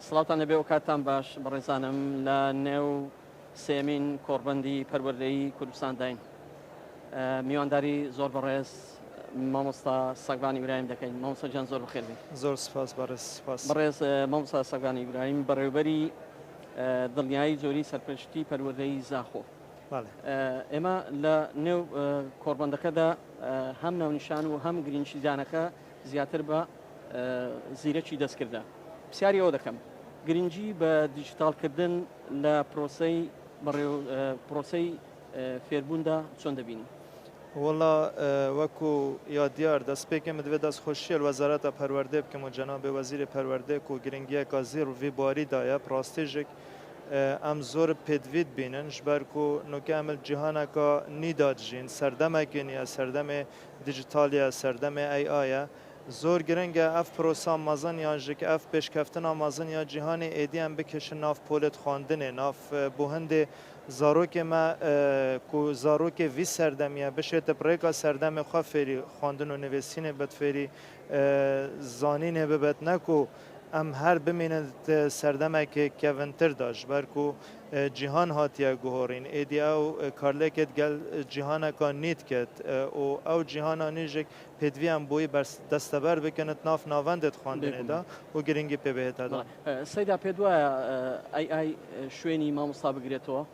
سڵاتان لەبێ و کاتتان باش بەڕێزانم لە نێو سێمین کۆڕبەندی پەروەردەیی کوردستان داین. میوانداری زۆر بەڕێز مامۆستا سەگبانی ئیبراهیم دەکەین. مامۆستا جان زۆر بەخێربێ. زۆر سپاس بەڕێز سپاس. بەڕێز مامۆستا سەگبانی ئیبراهیم بەڕێوەبەری دڵنیایی زۆری سەرپەرشتی پەروەردەیی زاخۆ. ئێمە لە نێو کۆڕبەندەکەدا هەم ناونیشان و هەم گرنگجیدانەکە زیاتر بە زیرەکی دەستکردە. پرسیاری ئەوە دەکەم گرنگی بە دیجیتالکردن لە پرۆسەی فێربووندا چۆن دەبینی؟ والله وەکو یادیار دەستپێکم دوێ دەست خۆشیە وەزارەتە پەروەردە بکەم و جەنابێ وەزیری پەروەردە و گرنگیەکە زیر وی باریدایە پراستێژێک ئەم زۆر پێدوید بینن ji ber ku nûkê em cîhaneka nîda dijîn serdemekê niye serdemê dijitaliye serdemê AI ye zor giring e ev prosa mezaniyan ji ev pêşkeftina mezaniya cîhanê êdî em bikeşin nav polêt xwandinê nav buhindê zarokê me ku zarokê vî serdemiye bişête pirêka serdemê xwe fêrî xwandin û nivîsînê bed fêrî zanînê bibet ne ku em her bimînin serdemekê kevintir da ji ber ku cîhan hatiye guhorîn êdî ew karlêkê gel cîhaneka nît ket û ew cîhana nî jî pêdivî em boyî desteber bikin nav navendê xwandinê da û giringî pê bihête da. Seyda pê waya AI şwênî mamosta bigirêtەwە؟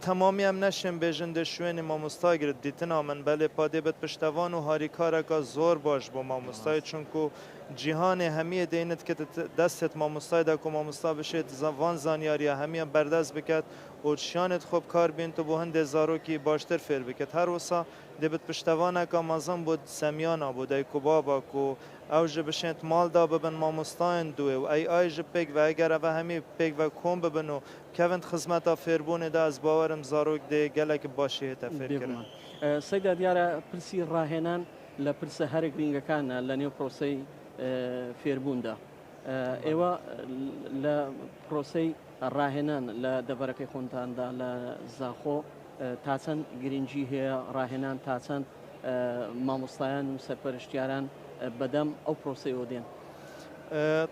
Temamî em neşin bêjin de şwênê mamosta girt dîtina min belê padê bit piştevan û harîkareka zor baş bo mamostayê çunku cîhanê hemiyê deynit ket destê mamostayê de ku mamosta bişêt van zanyariya hemiye berdest biket û şiyanê xwe bi kar bîn tu bo hindê zarokî baştir fêr biket her wisa dê bit piştevaneka mezin bû semiyana bû dayku baba ku ew ji bişênt mal da bibin mamostayên duê û AI ji pêk ve eger ev hemî pêk ve kom bibin û kevin xizmeta fêrbûnê de ez bawerim zarok dê gelekî başî hête fêrkirin. Seyda diyara pirsî rahênan li pirsa herê girîngekane li nêv proseyê fêrbûnda. ئێوە لە پرۆسەی ڕاهێنان لە دەڤەرەکەی خۆتاندا لە زاخۆ تا چەند گرنگی هەیە ڕاهێنان تا چەند مامۆستایان و سەرپەرشتیاران بەدەم ئەو پرۆسەیەوە دێن؟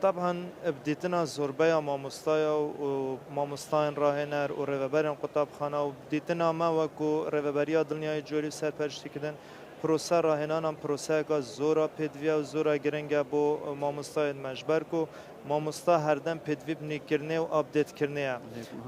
طبعا بديتنا زوربيا ماموستايا وماموستاين راهنر وريفبرين قطابخانه وبديتنا ما وكو ريفبريا دنيا جوري سرپرشتي كدن پروسه راهنان هم پروسه که زورا پدویا و زورا گرنگه بو ماموستای مجبر کو ماموستا هر دم پدوی بنی کرنه و آپدیت کرنه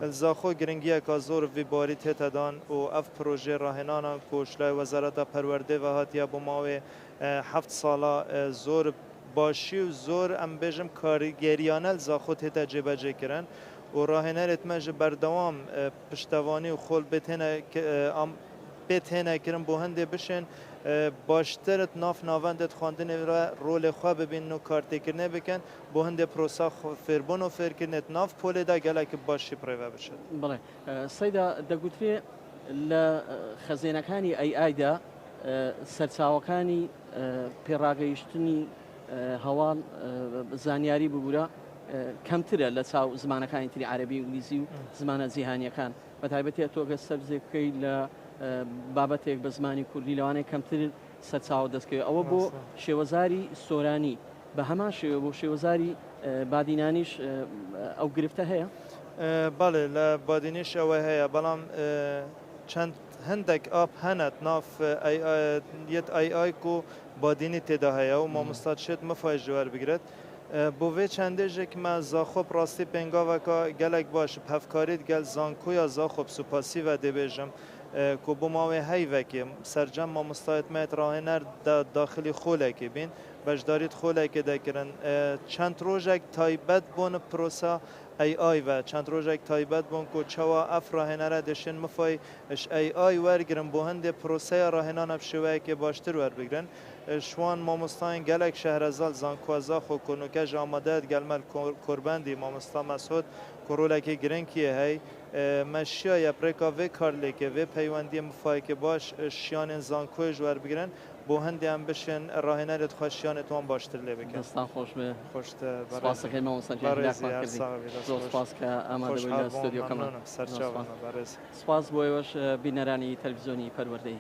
الزاخو گرنگیه که زور وی باری تدان و اف پروژه راهنان کوشلای وزارت پرورده و هاتیه بو ماوی 7 ساله زور باشی و زور ام بجم کارگریانه الزاخو تجربه کرن و راهنرت مج بردوام پشتوانی و خول بتهنه کرن بو هنده بشن باشترت ناف ناوندت خواندن رول خواه ببین و کارتکرنه بکن بو هنده پروسا فیربون و فیرکرنت ناف پوله دا گلک باشی پریوه بشد. بله سیدا دەگوترێ لە خەزێنەکانی AI دا سەرچاوەکانی پێڕاگەیشتنی هەواڵ زانیاری ببوورە کەمترە لە چاو زمانەکانی تری عەرەبی و ئینگلیزی و زمانە جیهانیەکان بە تایبەتی تۆگە سەربزێ بکەی لە بابەتێک بە زمانی کوردی لەوانەیە کەمتر سەرچاوە دەستکەوێت ئەوە بۆ شێوەزاری سۆرانی بە هەمان شێوە بۆ شێوەزاری بادینانیش ئەو گرفتە هەیە؟ بەڵێ لە بادینیش ئەوە هەیە بەڵام چەند هەندێک ئاپ هەنەت ناف یەت AI و بادینی تێدا هەیە و مامۆستا شێت مەفای ژوار بگرێت بۆ vê çendêjek me zaxo rastî pengaveka gelek baş hevkarît gel zankoya zaxo supasî ve dêbêjim ku bu mavê heyvekê sercem mamostayet me rahêner daxilî xolekê bîn beşdarît xolekê dekirin çend rojek taybet bûn prosa AI ve çend rojek taybet bûn ku çawa ev rahênere dişin mifay AI wergirin bo hindê prosaya rahênan ev şêweyekê baştir werbigirin şwan mamostayên gelek şehrezal zankoza xwe konuke ji amadeyet gelmel Kurbendî mamosta Mesud ku rolekê giringiyê hey meşiya yeprêka vê karlêkê vê peywendiyê mifayekê baş şiyanên zankoyê ji werbigirin bo hindê em bişin rahênerê xwe şiyanê wan baştir lê bikin. Destan xweş be. Xweş te spas dikêm mamosta zor spas ke amade bûyî lê stûdyo Kamran. Serçava berêz. Spas bo êweş bîneranî televîzyonî Perwerdeyî.